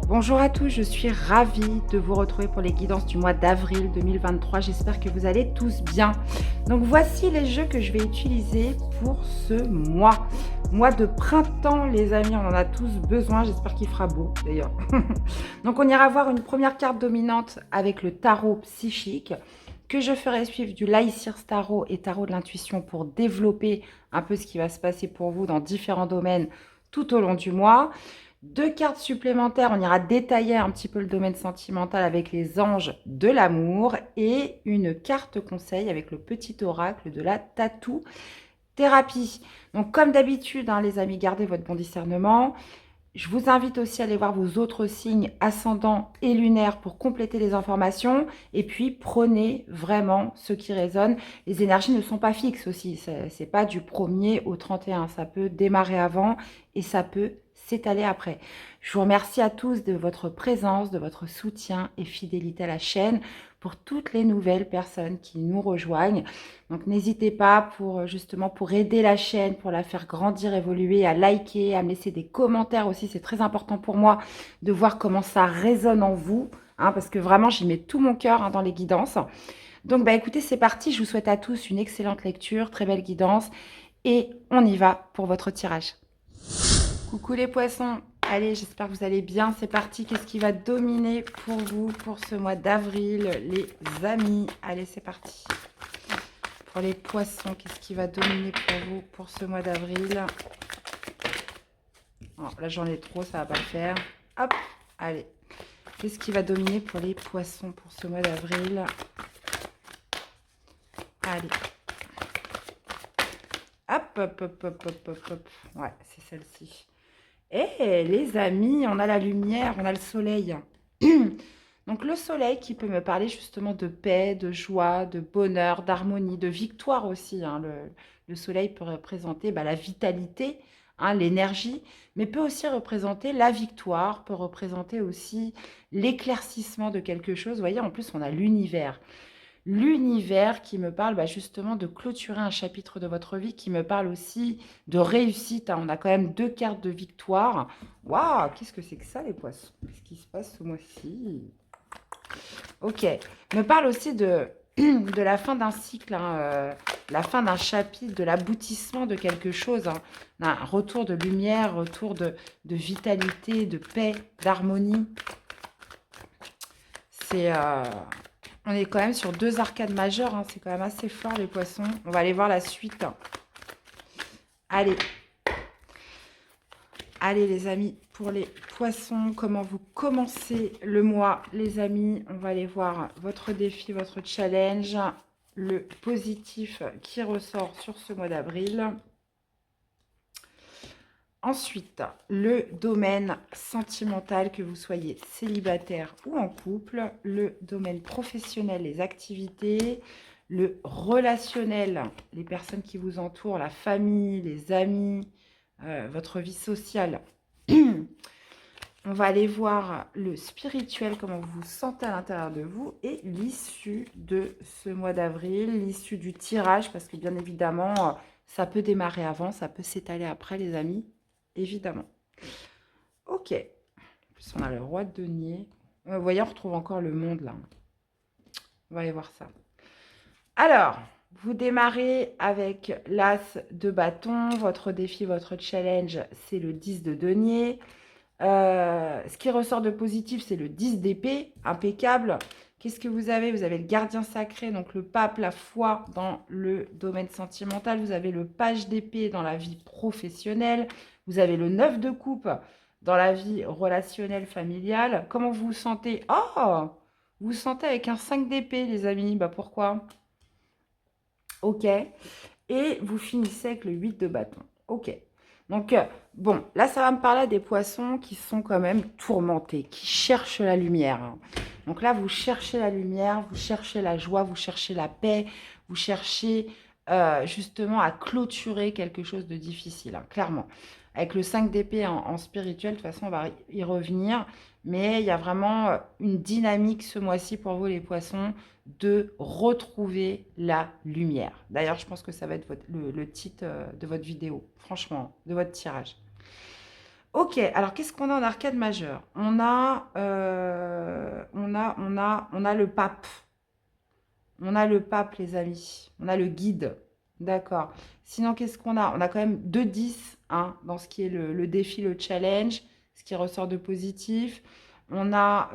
Bonjour à tous, je suis ravie de vous retrouver pour les guidances du mois d'avril 2023. J'espère que vous allez tous bien. Donc voici les jeux que je vais utiliser pour ce mois. Mois de printemps, les amis, on en a tous besoin. J'espère qu'il fera beau d'ailleurs. Donc on ira voir une première carte dominante avec le tarot psychique que je ferai suivre du Lysirs Tarot et Tarot de l'intuition pour développer un peu ce qui va se passer pour vous dans différents domaines tout au long du mois. Deux cartes supplémentaires, on ira détailler un petit peu le domaine sentimental avec les anges de l'amour et une carte conseil avec le petit oracle de la tatou thérapie. Donc comme d'habitude, les amis, gardez votre bon discernement. Je vous invite aussi à aller voir vos autres signes ascendants et lunaires pour compléter les informations. Et puis, prenez vraiment ce qui résonne. Les énergies ne sont pas fixes aussi. C'est pas du 1er au 31. Ça peut démarrer avant et ça peut s'étaler après. Je vous remercie à tous de votre présence, de votre soutien et fidélité à la chaîne pour toutes les nouvelles personnes qui nous rejoignent. Donc n'hésitez pas pour aider la chaîne, pour la faire grandir, évoluer, à liker, à me laisser des commentaires aussi. C'est très important pour moi de voir comment ça résonne en vous, parce que vraiment j'y mets tout mon cœur dans les guidances. Donc écoutez, c'est parti. Je vous souhaite à tous une excellente lecture, très belle guidance et on y va pour votre tirage. Coucou les poissons, allez, j'espère que vous allez bien, c'est parti. Qu'est-ce qui va dominer pour vous pour ce mois d'avril, les amis? Allez, c'est parti. Pour les poissons, qu'est-ce qui va dominer pour vous pour ce mois d'avril? Là, j'en ai trop, ça va pas le faire. Hop, allez. Qu'est-ce qui va dominer pour les poissons pour ce mois d'avril? Allez. Hop, hop, hop, hop, hop, hop, hop. Ouais, c'est celle-ci. Eh, les amis, on a la lumière, on a le soleil. Donc le soleil qui peut me parler justement de paix, de joie, de bonheur, d'harmonie, de victoire aussi. Le soleil peut représenter la vitalité, l'énergie, mais peut aussi représenter la victoire, peut représenter aussi l'éclaircissement de quelque chose. Vous voyez, en plus, on a l'univers. L'univers qui me parle justement de clôturer un chapitre de votre vie, qui me parle aussi de réussite. On a quand même deux cartes de victoire. Waouh, qu'est-ce que c'est que ça, les poissons? Qu'est-ce qui se passe ce mois-ci? Ok, me parle aussi de la fin d'un cycle, la fin d'un chapitre, de l'aboutissement de quelque chose, un retour de lumière, retour de vitalité, de paix, d'harmonie. On est quand même sur deux arcades majeures, c'est quand même assez fort les poissons. On va aller voir la suite. Allez. Allez les amis, pour les poissons, comment vous commencez le mois, les amis? On va aller voir votre défi, votre challenge, le positif qui ressort sur ce mois d'avril. Ensuite, le domaine sentimental, que vous soyez célibataire ou en couple, le domaine professionnel, les activités, le relationnel, les personnes qui vous entourent, la famille, les amis, votre vie sociale. On va aller voir le spirituel, comment vous vous sentez à l'intérieur de vous et l'issue de ce mois d'avril, l'issue du tirage, parce que bien évidemment, ça peut démarrer avant, ça peut s'étaler après, les amis, évidemment. Ok. En plus, on a le roi de denier. Vous voyez, on retrouve encore le monde, là. On va aller voir ça. Alors, vous démarrez avec l'as de bâton. Votre défi, votre challenge, c'est le 10 de denier. Ce qui ressort de positif, c'est le 10 d'épée, impeccable. Qu'est-ce que vous avez? Vous avez le gardien sacré, donc le pape, la foi dans le domaine sentimental. Vous avez le page d'épée dans la vie professionnelle. Vous avez le 9 de coupe dans la vie relationnelle, familiale. Comment vous vous sentez? Oh, vous vous sentez avec un 5 d'épée, les amis. Pourquoi? Ok. Et vous finissez avec le 8 de bâton. Ok. Donc, bon, là, ça va me parler des poissons qui sont quand même tourmentés, qui cherchent la lumière. Donc là, vous cherchez la lumière, vous cherchez la joie, vous cherchez la paix, vous cherchez justement à clôturer quelque chose de difficile, clairement. Avec le 5 d'épée en spirituel, de toute façon, on va y revenir. Mais il y a vraiment une dynamique ce mois-ci pour vous, les poissons, de retrouver la lumière. D'ailleurs, je pense que ça va être le titre de votre vidéo, franchement, de votre tirage. Ok, alors qu'est-ce qu'on a en arcade majeur? On a le pape. On a le pape, les amis. On a le guide. D'accord. Sinon, qu'est-ce qu'on a? On a quand même 2 10 hein, dans ce qui est le défi, le challenge, ce qui ressort de positif. On a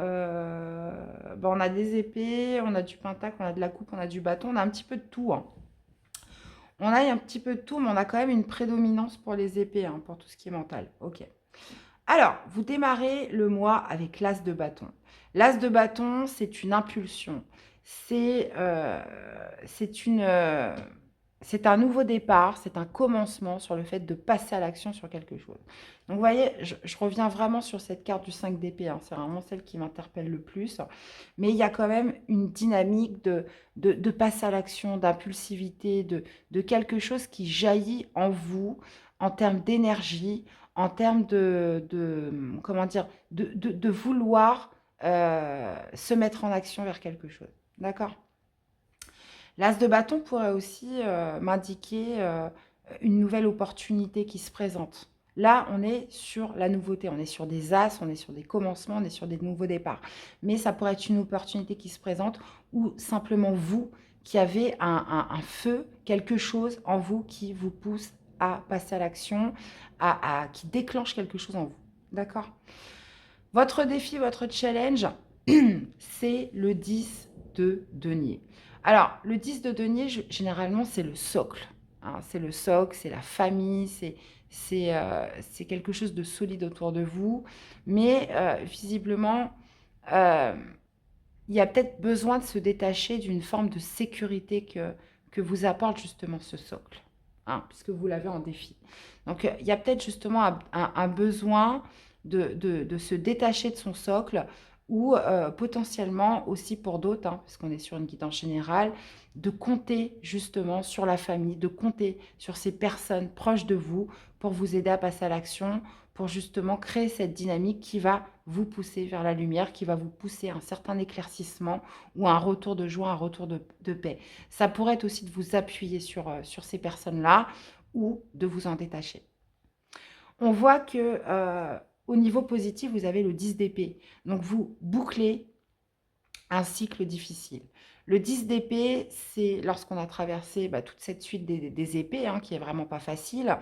des épées, on a du pentacle, on a de la coupe, on a du bâton, on a un petit peu de tout, hein. On a un petit peu de tout, mais on a quand même une prédominance pour les épées, hein, pour tout ce qui est mental. Ok. Alors, vous démarrez le mois avec l'as de bâton. L'as de bâton, c'est une impulsion. C'est c'est une, c'est un nouveau départ, c'est un commencement sur le fait de passer à l'action sur quelque chose. Donc, vous voyez, je reviens vraiment sur cette carte du 5 d'épée, hein. C'est vraiment celle qui m'interpelle le plus. Mais il y a quand même une dynamique de passer à l'action, d'impulsivité, de quelque chose qui jaillit en vous en termes d'énergie, en termes comment dire, de vouloir se mettre en action vers quelque chose. D'accord? L'as de bâton pourrait aussi m'indiquer une nouvelle opportunité qui se présente. Là, on est sur la nouveauté, on est sur des as, on est sur des commencements, on est sur des nouveaux départs. Mais ça pourrait être une opportunité qui se présente ou simplement vous qui avez un feu, quelque chose en vous qui vous pousse à passer à l'action, qui déclenche quelque chose en vous. D'accord? Votre défi, votre challenge, c'est le 10 de denier. Alors, le 10 de denier, généralement, c'est le socle, hein. C'est le socle, c'est la famille, c'est quelque chose de solide autour de vous. Mais visiblement, euh, il y a peut-être besoin de se détacher d'une forme de sécurité que vous apporte justement ce socle, hein, puisque vous l'avez en défi. Donc, il y a peut-être justement un besoin de se détacher de son socle ou potentiellement aussi pour d'autres, hein, parce qu'on est sur une guidance générale, de compter justement sur la famille, de compter sur ces personnes proches de vous pour vous aider à passer à l'action, pour justement créer cette dynamique qui va vous pousser vers la lumière, qui va vous pousser à un certain éclaircissement ou à un retour de joie, un retour de paix. Ça pourrait être aussi de vous appuyer sur ces personnes-là ou de vous en détacher. On voit que au niveau positif, vous avez le 10 d'épée. Donc, vous bouclez un cycle difficile. Le 10 d'épée, c'est lorsqu'on a traversé toute cette suite des épées, hein, qui est vraiment pas facile.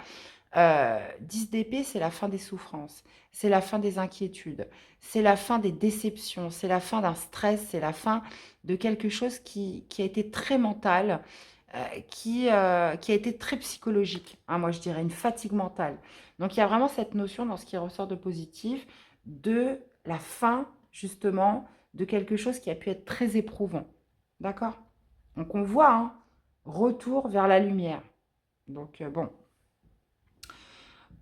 10 d'épée, c'est la fin des souffrances, c'est la fin des inquiétudes, c'est la fin des déceptions, c'est la fin d'un stress, c'est la fin de quelque chose qui a été très mental, qui a été très psychologique, hein, moi je dirais une fatigue mentale. Donc il y a vraiment cette notion dans ce qui ressort de positif de la fin justement de quelque chose qui a pu être très éprouvant. D'accord? Donc on voit un retour vers la lumière. Donc bon.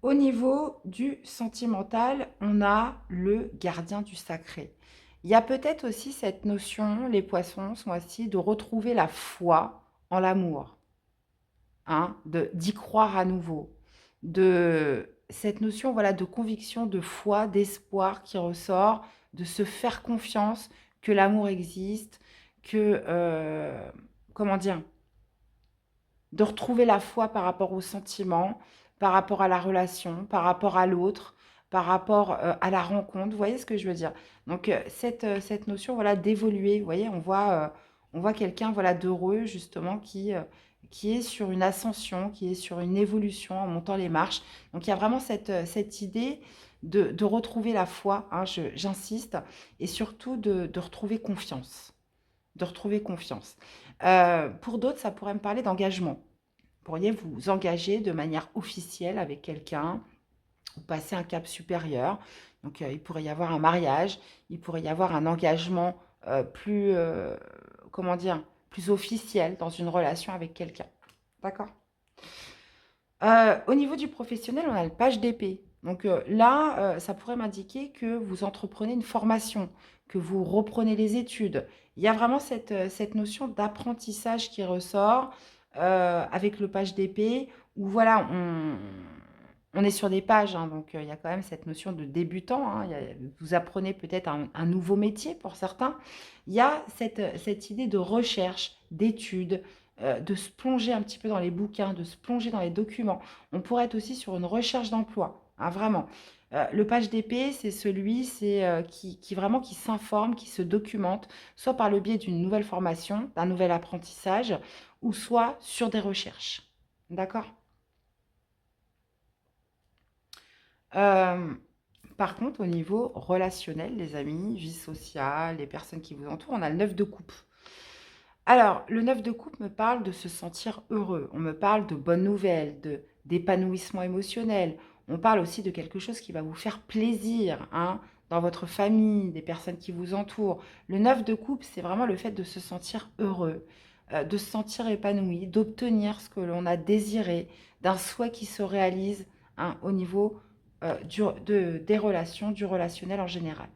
Au niveau du sentimental, on a le gardien du sacré. Il y a peut-être aussi cette notion, les poissons, ce mois-ci, de retrouver la foi en l'amour, hein, d'y croire à nouveau, de cette notion voilà, de conviction, de foi, d'espoir qui ressort, de se faire confiance que l'amour existe, que, comment dire, de retrouver la foi par rapport aux sentiments, par rapport à la relation, par rapport à l'autre, par rapport à la rencontre. Vous voyez ce que je veux dire? Donc, cette notion voilà, d'évoluer, vous voyez, on voit quelqu'un voilà, d'heureux, justement, qui est sur une ascension, qui est sur une évolution en montant les marches. Donc, il y a vraiment cette idée de retrouver la foi, hein, j'insiste, et surtout de retrouver confiance. De retrouver confiance. Pour d'autres, ça pourrait me parler d'engagement. Vous pourriez vous engager de manière officielle avec quelqu'un ou passer un cap supérieur. Donc, il pourrait y avoir un mariage, il pourrait y avoir un engagement plus, comment dire, plus officiel dans une relation avec quelqu'un. D'accord? Au niveau du professionnel, on a le page d'épée. Donc là, ça pourrait m'indiquer que vous entreprenez une formation, que vous reprenez les études. Il y a vraiment cette notion d'apprentissage qui ressort avec le page d'épée, où voilà, on est sur des pages, hein, donc il y a quand même cette notion de débutant, hein. Vous apprenez peut-être un nouveau métier pour certains. Il y a cette idée de recherche, d'études, de se plonger un petit peu dans les bouquins, de se plonger dans les documents. On pourrait être aussi sur une recherche d'emploi, hein, vraiment. Le page d'épée, c'est celui qui vraiment qui s'informe, qui se documente, soit par le biais d'une nouvelle formation, d'un nouvel apprentissage, ou soit sur des recherches. D'accord? Euh, Par contre, au niveau relationnel, les amis, vie sociale, les personnes qui vous entourent, on a le 9 de coupe. Alors, le 9 de coupe me parle de se sentir heureux. On me parle de bonnes nouvelles, d'épanouissement émotionnel. On parle aussi de quelque chose qui va vous faire plaisir, hein, dans votre famille, des personnes qui vous entourent. Le 9 de coupe, c'est vraiment le fait de se sentir heureux, de se sentir épanoui, d'obtenir ce que l'on a désiré, d'un souhait qui se réalise, hein, au niveau des relations, du relationnel en général.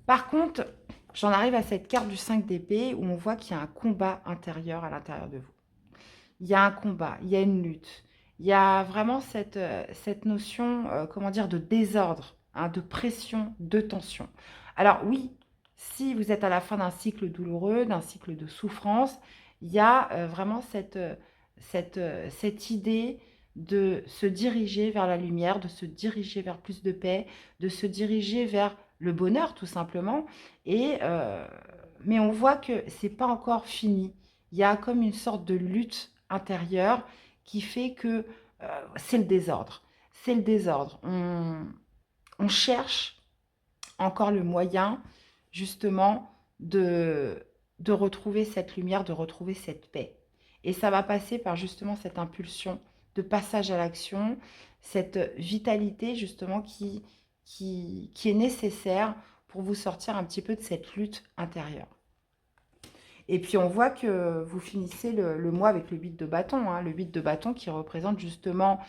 Par contre, j'en arrive à cette carte du 5 d'épée où on voit qu'il y a un combat intérieur à l'intérieur de vous. Il y a un combat, il y a une lutte. Il y a vraiment cette notion, comment dire, de désordre, hein, de pression, de tension. Alors oui, si vous êtes à la fin d'un cycle douloureux, d'un cycle de souffrance, il y a vraiment cette idée de se diriger vers la lumière, de se diriger vers plus de paix, de se diriger vers le bonheur tout simplement. Mais on voit que c'est pas encore fini. Il y a comme une sorte de lutte intérieure qui fait que c'est le désordre. C'est le désordre. On cherche encore le moyen justement de retrouver cette lumière, de retrouver cette paix. Et ça va passer par justement cette impulsion de passage à l'action, cette vitalité justement qui est nécessaire pour vous sortir un petit peu de cette lutte intérieure. Et puis on voit que vous finissez le mois avec le 8 de bâton, hein, le 8 de bâton qui représente justement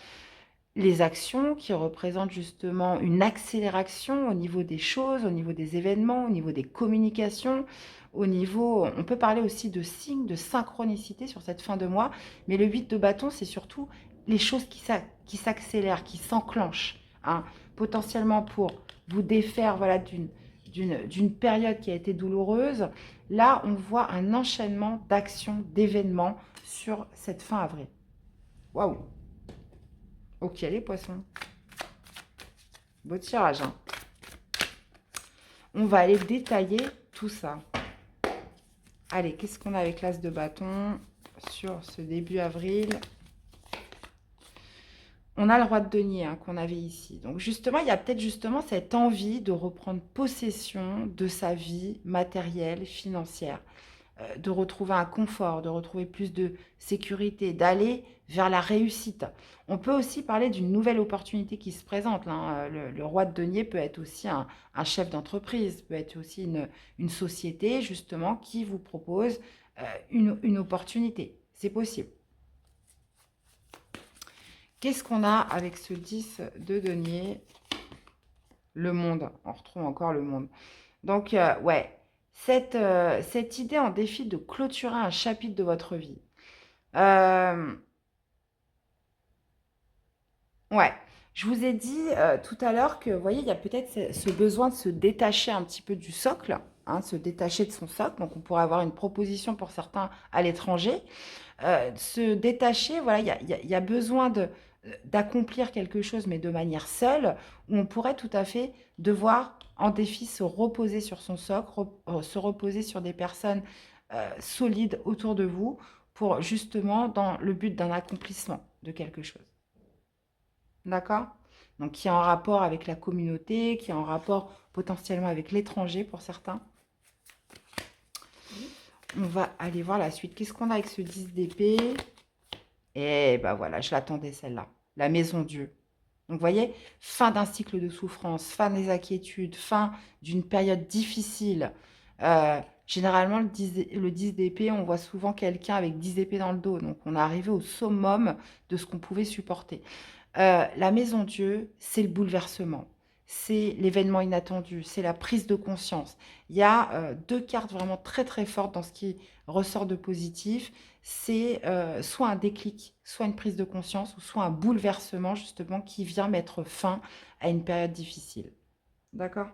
les actions, qui représentent justement une accélération au niveau des choses, au niveau des événements, au niveau des communications, au niveau, on peut parler aussi de signes, de synchronicité sur cette fin de mois, mais le 8 de bâton, c'est surtout les choses qui s'accélèrent, qui s'enclenchent, hein, potentiellement pour vous défaire voilà, d'une période qui a été douloureuse. Là, on voit un enchaînement d'actions, d'événements sur cette fin avril. Waouh! Ok, les poissons. Beau tirage, hein. On va aller détailler tout ça. Allez, qu'est-ce qu'on a avec l'as de bâton sur ce début avril? On a le roi de denier, hein, qu'on avait ici. Donc justement, il y a peut-être justement cette envie de reprendre possession de sa vie matérielle, financière, de retrouver un confort, de retrouver plus de sécurité, d'aller vers la réussite. On peut aussi parler d'une nouvelle opportunité qui se présente, hein. Le roi de denier peut être aussi un chef d'entreprise, peut être aussi une société justement qui vous propose une opportunité. C'est possible. Qu'est-ce qu'on a avec ce 10 de denier? Le monde. On retrouve encore le monde. Donc, ouais, cette idée en défi de clôturer un chapitre de votre vie. Euh, ouais, je vous ai dit tout à l'heure que, vous voyez, il y a peut-être ce besoin de se détacher un petit peu du socle, hein, se détacher de son socle. Donc, on pourrait avoir une proposition pour certains à l'étranger. Se détacher, voilà, il y a besoin d'accomplir quelque chose, mais de manière seule, où on pourrait tout à fait devoir, en défi, se reposer sur son socle, se reposer sur des personnes solides autour de vous, pour justement, dans le but d'un accomplissement de quelque chose. D'accord? Donc, qui est en rapport avec la communauté, qui est en rapport potentiellement avec l'étranger pour certains. On va aller voir la suite. Qu'est-ce qu'on a avec ce 10 d'épée? Et ben voilà, je l'attendais celle-là. La maison Dieu. Donc, vous voyez, fin d'un cycle de souffrance, fin des inquiétudes, fin d'une période difficile. Généralement, le 10 d'épée, on voit souvent quelqu'un avec 10 épées dans le dos. Donc, on est arrivé au summum de ce qu'on pouvait supporter. La maison Dieu, c'est le bouleversement. C'est l'événement inattendu, c'est la prise de conscience. Il y a deux cartes vraiment très très fortes dans ce qui ressort de positif. C'est soit un déclic, soit une prise de conscience, ou soit un bouleversement justement qui vient mettre fin à une période difficile. D'accord?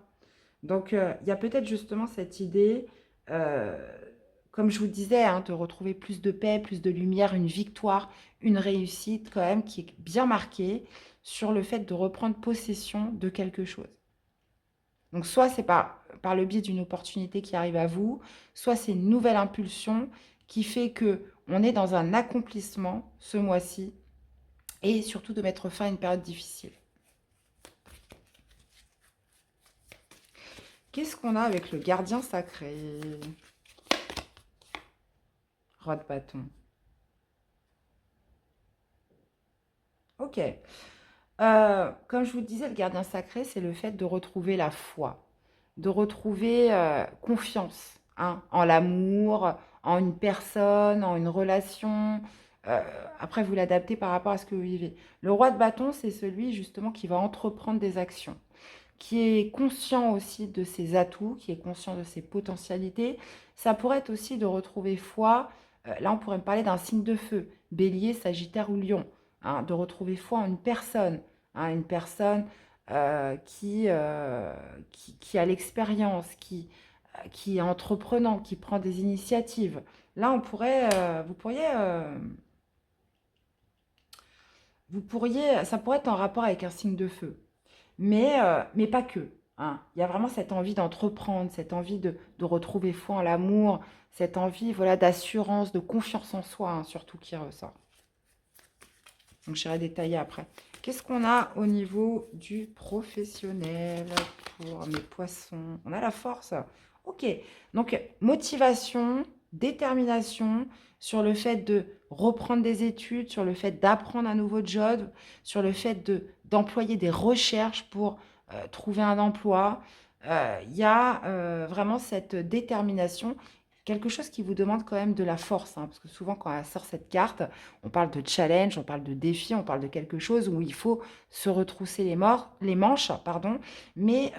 Donc il y a peut-être justement cette idée, euh, comme je vous disais, hein, de retrouver plus de paix, plus de lumière, une victoire, une réussite quand même qui est bien marquée. sur le fait de reprendre possession de quelque chose. Donc, soit c'est par le biais d'une opportunité qui arrive à vous, soit c'est une nouvelle impulsion qui fait que on est dans un accomplissement ce mois-ci et surtout de mettre fin à une période difficile. Qu'est-ce qu'on a avec le gardien sacré? Roi de bâton. Ok. Comme je vous disais, le gardien sacré, c'est le fait de retrouver la foi, de retrouver confiance hein, en l'amour, en une personne, en une relation. Euh, Après, vous l'adaptez par rapport à ce que vous vivez. Le roi de bâton, c'est celui justement qui va entreprendre des actions, qui est conscient aussi de ses atouts, qui est conscient de ses potentialités. Ça pourrait être aussi de retrouver foi. Là, on pourrait me parler d'un signe de feu, bélier, sagittaire ou lion. Hein, de retrouver foi en une personne qui a l'expérience, qui est entreprenant, qui prend des initiatives. Là, vous pourriez, ça pourrait être en rapport avec un signe de feu. Mais pas que. Hein. Il y a vraiment cette envie d'entreprendre, cette envie de retrouver foi en l'amour, cette envie voilà, d'assurance, de confiance en soi, hein, surtout qui ressort. Donc, j'irai détailler après. Qu'est-ce qu'on a au niveau du professionnel pour mes poissons? On a la force. Ok. Donc, motivation, détermination sur le fait de reprendre des études, sur le fait d'apprendre un nouveau job, sur le fait d'employer des recherches pour trouver un emploi. Il y a vraiment cette détermination quelque chose qui vous demande quand même de la force, hein, parce que souvent quand elle sort cette carte, on parle de challenge, on parle de défi, on parle de quelque chose où il faut se retrousser les manches, pardon, mais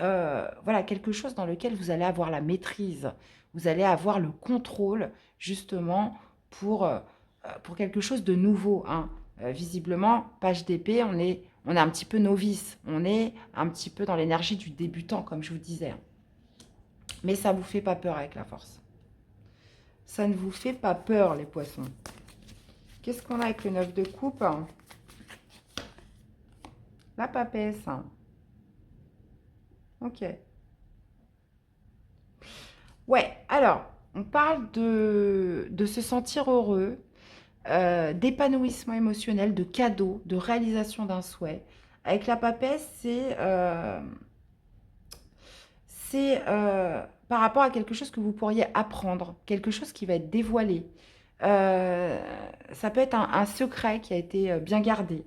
voilà, quelque chose dans lequel vous allez avoir la maîtrise, vous allez avoir le contrôle justement pour quelque chose de nouveau. Hein. Visiblement, page d'épée, on est un petit peu novice, on est un petit peu dans l'énergie du débutant, comme je vous disais. Hein. Mais ça ne vous fait pas peur avec la force. Ça ne vous fait pas peur, les poissons. Qu'est-ce qu'on a avec le 9 de coupe? La papesse. Ok. Ouais, alors, on parle de se sentir heureux, d'épanouissement émotionnel, de cadeau, de réalisation d'un souhait. Avec la papesse, c'est par rapport à quelque chose que vous pourriez apprendre, quelque chose qui va être dévoilé. Euh, Ça peut être un secret qui a été bien gardé.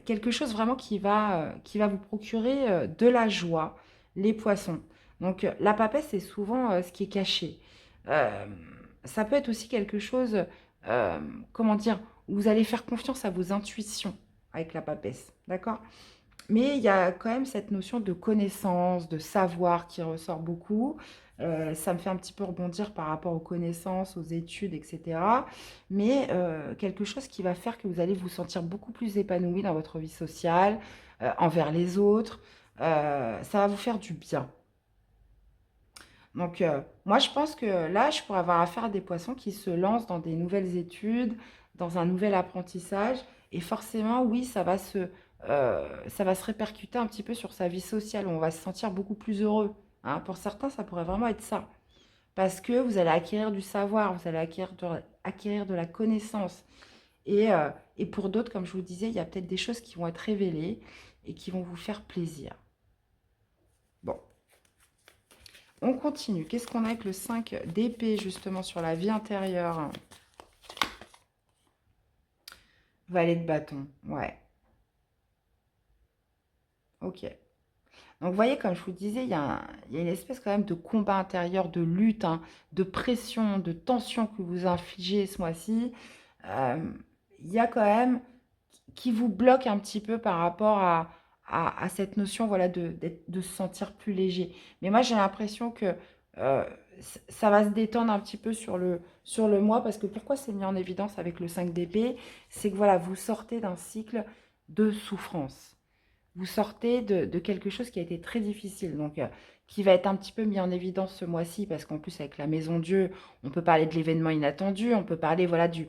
Quelque chose vraiment qui va vous procurer de la joie, les poissons. Donc la papesse, c'est souvent ce qui est caché. Euh, Ça peut être aussi quelque chose, euh, comment dire, où vous allez faire confiance à vos intuitions avec la papesse. D'accord? Mais il y a quand même cette notion de connaissance, de savoir qui ressort beaucoup. Ça me fait un petit peu rebondir par rapport aux connaissances, aux études, etc. Mais quelque chose qui va faire que vous allez vous sentir beaucoup plus épanoui dans votre vie sociale, envers les autres. Ça va vous faire du bien. Donc, moi, je pense que là, je pourrais avoir affaire à des poissons qui se lancent dans des nouvelles études, dans un nouvel apprentissage. Et forcément, oui, ça va se répercuter un petit peu sur sa vie sociale. On va se sentir beaucoup plus heureux. Hein. Pour certains, ça pourrait vraiment être ça. Parce que vous allez acquérir du savoir, vous allez acquérir de la connaissance. Et pour d'autres, comme je vous disais, il y a peut-être des choses qui vont être révélées et qui vont vous faire plaisir. Bon. On continue. Qu'est-ce qu'on a avec le 5 d'épée, justement, sur la vie intérieure? Valet de bâton. Ouais. Ok. Donc, vous voyez, comme je vous disais, il y a une espèce quand même de combat intérieur, de lutte, hein, de pression, de tension que vous infligez ce mois-ci. Euh, il y a quand même qui vous bloque un petit peu par rapport à cette notion voilà, de se sentir plus léger. Mais moi, j'ai l'impression que euh, ça va se détendre un petit peu sur le mois, parce que pourquoi c'est mis en évidence avec le 5 d'épée? C'est que voilà, vous sortez d'un cycle de souffrance. vous sortez de quelque chose qui a été très difficile, donc qui va être un petit peu mis en évidence ce mois-ci, parce qu'en plus, avec la Maison Dieu, on peut parler de l'événement inattendu, on peut parler voilà, du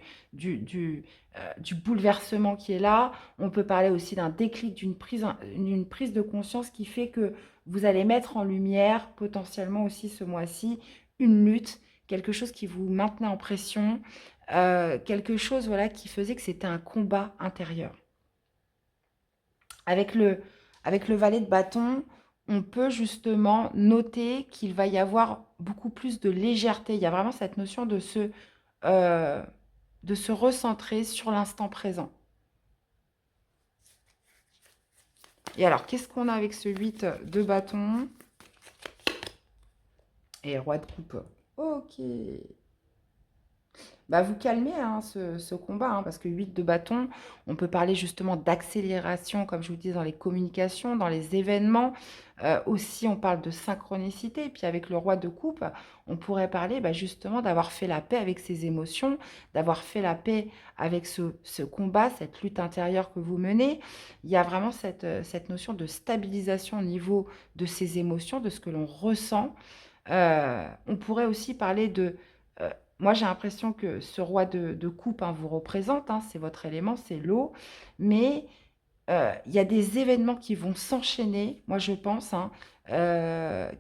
bouleversement qui est là, on peut parler aussi d'un déclic, d'une prise de conscience qui fait que vous allez mettre en lumière potentiellement aussi ce mois-ci une lutte, quelque chose qui vous maintenait en pression, quelque chose voilà, qui faisait que c'était un combat intérieur. Avec le valet de bâton, on peut justement noter qu'il va y avoir beaucoup plus de légèreté. Il y a vraiment cette notion euh, de se recentrer sur l'instant présent. Et alors, qu'est-ce qu'on a avec ce 8 de bâton et roi de coupe? Ok. Bah, vous calmez hein, ce combat, hein, parce que 8 de bâton, on peut parler justement d'accélération, comme je vous dis, dans les communications, dans les événements. Aussi, on parle de synchronicité. Et puis avec le roi de coupe, on pourrait parler bah, justement d'avoir fait la paix avec ses émotions, d'avoir fait la paix avec ce combat, cette lutte intérieure que vous menez. Il y a vraiment cette notion de stabilisation au niveau de ses émotions, de ce que l'on ressent. On pourrait aussi parler de... moi, j'ai l'impression que ce roi de coupe hein, vous représente, hein, c'est votre élément, c'est l'eau, mais il y a des événements qui vont s'enchaîner, moi je pense, hein,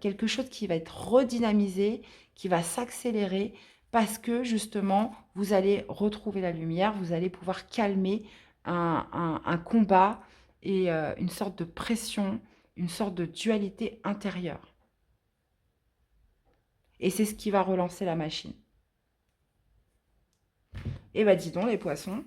quelque chose qui va être redynamisé, qui va s'accélérer, parce que justement, vous allez retrouver la lumière, vous allez pouvoir calmer un combat et une sorte de pression, une sorte de dualité intérieure. Et c'est ce qui va relancer la machine. Et bah dis donc les poissons.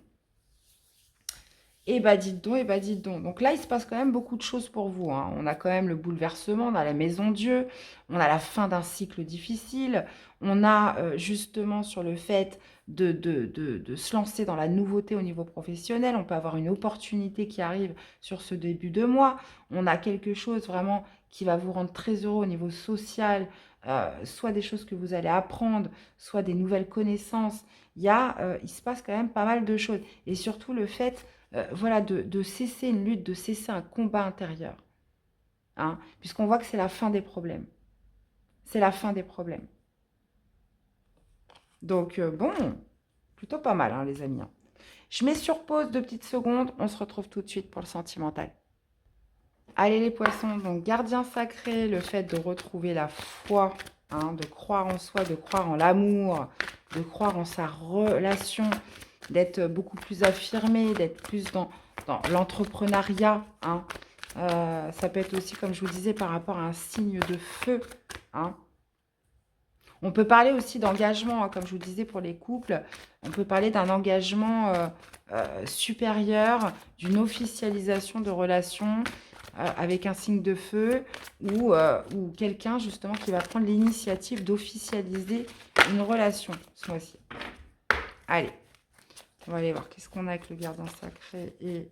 Et bah dites donc, et bah dites donc. Donc là, il se passe quand même beaucoup de choses pour vous, hein. On a quand même le bouleversement, on a la Maison Dieu, on a la fin d'un cycle difficile, on a justement sur le fait de se lancer dans la nouveauté au niveau professionnel, on peut avoir une opportunité qui arrive sur ce début de mois, on a quelque chose vraiment qui va vous rendre très heureux au niveau social, soit des choses que vous allez apprendre, soit des nouvelles connaissances. Il se passe quand même pas mal de choses. Et surtout le fait voilà, de cesser une lutte, de cesser un combat intérieur. Hein, puisqu'on voit que c'est la fin des problèmes. C'est la fin des problèmes. Donc, bon, plutôt pas mal, hein, les amis. Hein. Je mets sur pause 2 petites secondes. On se retrouve tout de suite pour le sentimental. Allez, les poissons, donc gardien sacré, le fait de retrouver la foi, hein, de croire en soi, de croire en l'amour, de croire en sa relation, d'être beaucoup plus affirmé, d'être plus dans l'entrepreneuriat. Hein. Ça peut être aussi, comme je vous disais, par rapport à un signe de feu. Hein. On peut parler aussi d'engagement, hein, comme je vous disais pour les couples. On peut parler d'un engagement supérieur, d'une officialisation de relations avec un signe de feu ou quelqu'un justement qui va prendre l'initiative d'officialiser une relation ce mois-ci. Allez. On va aller voir qu'est-ce qu'on a avec le gardien sacré et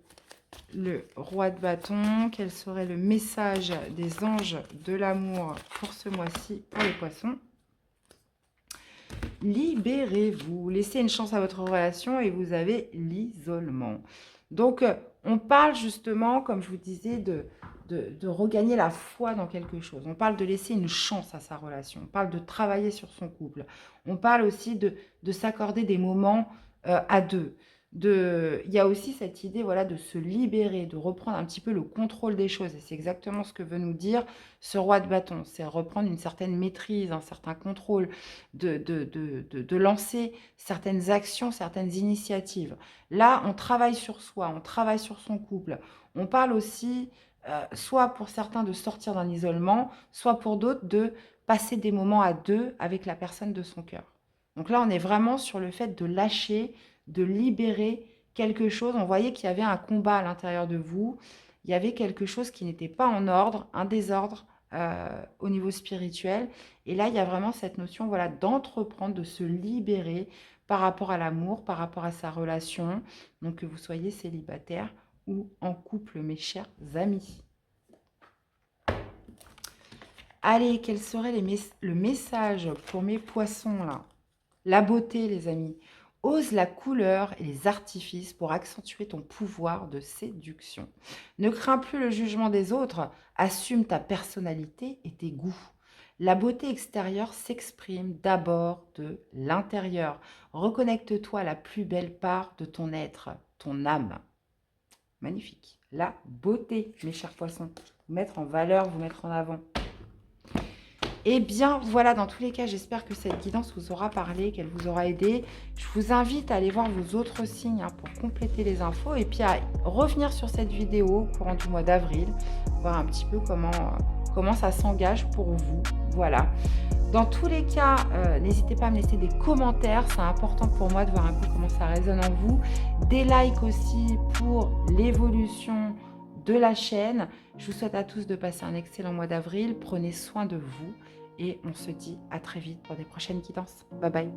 le roi de bâton. Quel serait le message des anges de l'amour pour ce mois-ci pour les poissons? Libérez-vous. Laissez une chance à votre relation et vous avez l'isolement. Donc, on parle justement, comme je vous disais, de regagner la foi dans quelque chose. On parle de laisser une chance à sa relation. On parle de travailler sur son couple. On parle aussi de s'accorder des moments à deux. Il y a aussi cette idée voilà, de se libérer, de reprendre un petit peu le contrôle des choses. Et c'est exactement ce que veut nous dire ce roi de bâton. C'est reprendre une certaine maîtrise, un certain contrôle, de lancer certaines actions, certaines initiatives. Là, on travaille sur soi, on travaille sur son couple. On parle aussi, soit pour certains, de sortir d'un isolement, soit pour d'autres, de passer des moments à deux avec la personne de son cœur. Donc là, on est vraiment sur le fait de lâcher, de libérer quelque chose. On voyait qu'il y avait un combat à l'intérieur de vous. Il y avait quelque chose qui n'était pas en ordre, un désordre au niveau spirituel. Et là, il y a vraiment cette notion voilà, d'entreprendre, de se libérer par rapport à l'amour, par rapport à sa relation. Donc, que vous soyez célibataire ou en couple, mes chers amis. Allez, quel serait le message pour mes poissons, là? La beauté, les amis. Ose la couleur et les artifices pour accentuer ton pouvoir de séduction. Ne crains plus le jugement des autres, assume ta personnalité et tes goûts. La beauté extérieure s'exprime d'abord de l'intérieur. Reconnecte-toi à la plus belle part de ton être, ton âme. Magnifique. La beauté, mes chers poissons. Vous mettre en valeur, vous mettre en avant. Eh bien, voilà, dans tous les cas, j'espère que cette guidance vous aura parlé, qu'elle vous aura aidé. Je vous invite à aller voir vos autres signes pour compléter les infos et puis à revenir sur cette vidéo au courant du mois d'avril, voir un petit peu comment ça s'engage pour vous. Voilà. Dans tous les cas, n'hésitez pas à me laisser des commentaires. C'est important pour moi de voir un peu comment ça résonne en vous. Des likes aussi pour l'évolution de la chaîne. Je vous souhaite à tous de passer un excellent mois d'avril. Prenez soin de vous et on se dit à très vite pour des prochaines guidances. Bye bye.